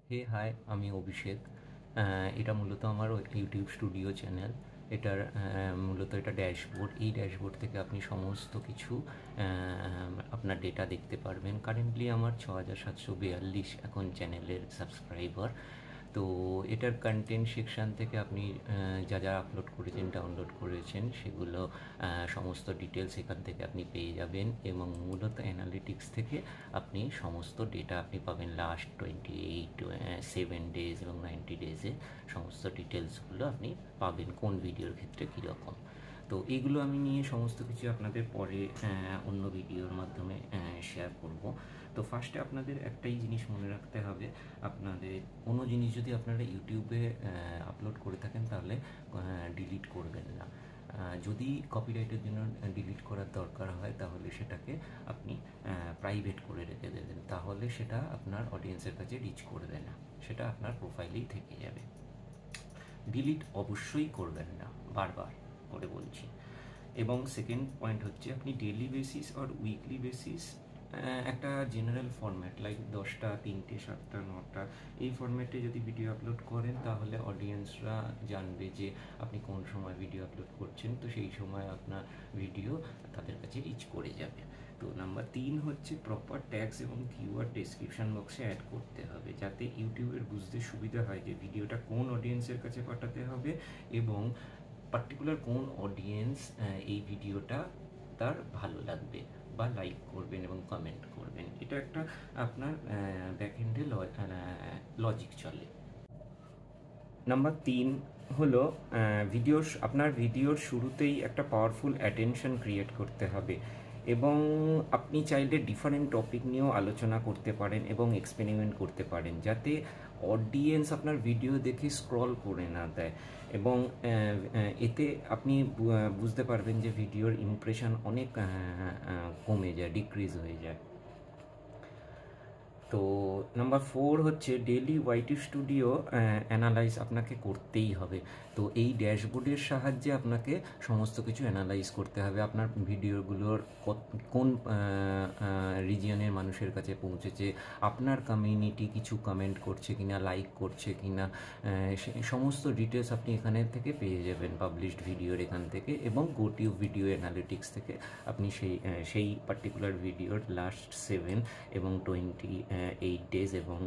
হে high, আমি অভিষেক। এটা মূলত আমার ইউটিউব স্টুডিও চ্যানেল। এটার মূলত এটা ড্যাশবোর্ড। এই ড্যাশবোর্ড থেকে আপনি সমস্ত কিছু আপনার ডেটা দেখতে পারবেন। কারেন্টলি আমার 6742 এখন চ্যানেলের সাবস্ক্রাইবার। তো এটার কন্টেন্ট সেকশান থেকে আপনি যা যা আপলোড করেছেন, ডাউনলোড করেছেন, সেগুলো সমস্ত ডিটেলস এখান থেকে আপনি পেয়ে যাবেন। এবং মূলত অ্যানালিটিক্স থেকে আপনি সমস্ত ডেটা আপনি পাবেন লাস্ট 7 ডেজ এবং 90 ডেজে সমস্ত ডিটেলসগুলো আপনি পাবেন, কোন ভিডিওর ক্ষেত্রে কীরকম। তো এইগুলো আমি নিয়ে সমস্ত কিছু আপনাদের পরে অন্য ভিডিওর মাধ্যমে শেয়ার করব। তো ফার্স্টে আপনাদের একটাই জিনিস মনে রাখতে হবে, আপনাদের কোনো জিনিস যদি আপনারা ইউটিউবে আপলোড করে থাকেন তাহলে ডিলিট করবেন না। যদি কপিরাইটের জন্য ডিলিট করার দরকার হয় তাহলে সেটাকে আপনি প্রাইভেট করে রেখে দেবেন, তাহলে সেটা আপনার অডিয়েন্সের কাছে রিচ করবে না, সেটা আপনার প্রোফাইলেই থেকে যাবে। ডিলিট অবশ্যই করবেন না, বারবার করে বলছি। এবং সেকেন্ড পয়েন্ট হচ্ছে, আপনি ডেইলি বেসিস আর উইকলি বেসিস একটা জেনারেল ফরম্যাট লাইক 10টা, 3টে, 7টা, 9টা এই ফরম্যাটে যদি ভিডিও আপলোড করেন তাহলে অডিয়েন্সরা জানবে যে আপনি কোন সময় ভিডিও আপলোড করছেন, তো সেই সময় আপনার ভিডিও তাদের কাছে রিচ করে যাবে। তো নাম্বার 3 হচ্ছে, প্রপার ট্যাগস এবং কিওয়ার্ড ডেসক্রিপশন বক্সে অ্যাড করতে হবে, যাতে ইউটিউবের বুঝতে সুবিধা হয় যে ভিডিওটা কোন অডিয়েন্সের কাছে পাঠাতে হবে এবং পার্টিকুলার কোন অডিয়েন্স এই ভিডিওটা তার ভালো লাগবে বা লাইক করবেন এবং কমেন্ট করবেন। এটা একটা আপনার ব্যাকএন্ডে লজিক চলে। নাম্বার 3 হলো, আপনার ভিডিওর শুরুতেই একটা পাওয়ারফুল অ্যাটেনশন ক্রিয়েট করতে হবে এবং আপনি চাইলে ডিফারেন্ট টপিক নিয়েও আলোচনা করতে পারেন এবং এক্সপেরিমেন্ট করতে পারেন, যাতে অডিয়েন্স আপনার ভিডিও দেখে স্ক্রল করে না দেয়। এবং এতে আপনি বুঝতে পারবেন যে ভিডিওর ইমপ্রেশন অনেক কমে যায়, ডিক্রিজ হয়ে যায়। তো নাম্বার 4 হচ্ছে, ডেইলি ওয়াইটি স্টুডিও অ্যানালাইজ আপনাকে করতেই হবে। তো এই ড্যাশবোর্ডের সাহায্যে আপনাকে সমস্ত কিছু অ্যানালাইজ করতে হবে, আপনার ভিডিওগুলোর কোন রিজিয়নের মানুষের কাছে পৌঁছেছে, আপনার কমিউনিটি কিছু কমেন্ট করছে কিনা, লাইক করছে কিনা, সমস্ত ডিটেলস আপনি এখানে থেকে পেয়ে যাবেন, পাবলিশড ভিডিওর এখান থেকে এবং গোটিউব ভিডিও অ্যানালিটিক্স থেকে আপনি সেই পার্টিকুলার ভিডিওর লাস্ট 7 এবং 28 ডেজ এবং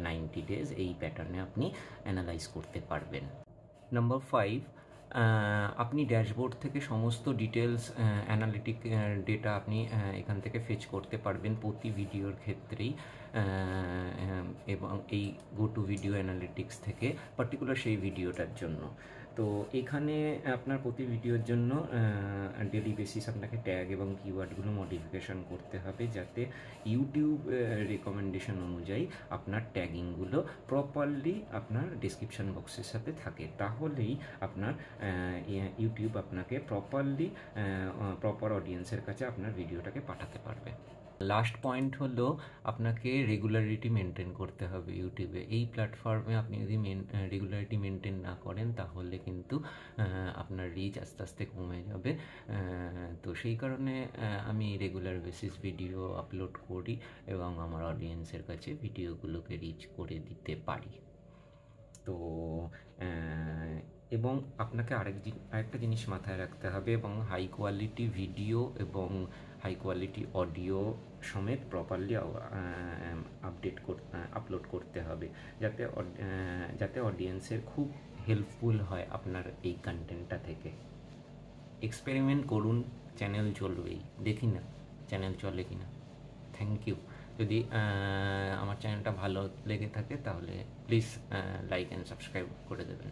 90 ডেজ এই প্যাটার্নে আপনি অ্যানালাইজ করতে পারবেন। নাম্বার 5, আপনি ড্যাশবোর্ড থেকে সমস্ত ডিটেলস অ্যানালিটিক ডেটা আপনি এখান থেকে ফেচ করতে পারবেন প্রতি ভিডিওর ক্ষেত্রেই, এবং এই গো টু ভিডিও অ্যানালিটিক্স থেকে পার্টিকুলার সেই ভিডিওটার জন্য। তো এখানে আপনার প্রতি ভিডিওর জন্য ডেলি বেসিস আপনাকে ট্যাগ এবং কিওয়ার্ডগুলো মডিফিকেশান করতে হবে, যাতে ইউটিউব রেকমেন্ডেশন অনুযায়ী আপনার ট্যাগিংগুলো প্রপারলি আপনার ডেসক্রিপশান বক্সের সাথে থাকে, তাহলেই আপনার ইউটিউব আপনাকে প্রপার অডিয়েন্সের কাছে আপনার ভিডিওটাকে পাঠাতে পারবে। লাস্ট পয়েন্ট হলো, আপনাকে রেগুলারিটি মেনটেন করতে হবে ইউটিউবে। এই প্ল্যাটফর্মে আপনি যদি রেগুলারিটি মেনটেন না করেন তাহলে কিন্তু আপনার রিচ আস্তে আস্তে কমে যাবে। তো সেই কারণে আমি রেগুলার বেসিস ভিডিও আপলোড করি এবং আমার অডিয়েন্সের কাছে ভিডিওগুলোকে রিচ করে দিতে পারি। তো এবং আপনাকে আরেকটা জিনিস মাথায় রাখতে হবে, এবং হাই কোয়ালিটি ভিডিও এবং হাই কোয়ালিটি অডিও সমেত প্রপারলি আপলোড করতে হবে, যাতে অডিয়েন্সের খুব হেল্পফুল হয় আপনার এই কন্টেন্টটা থেকে। এক্সপেরিমেন্ট করুন, চ্যানেল চলবেই, দেখি না চ্যানেল চলে কি না। Thank you. যদি আমার চ্যানেলটা ভালো লেগে থাকে তাহলে প্লিজ লাইক অ্যান্ড সাবস্ক্রাইব করে দেবেন।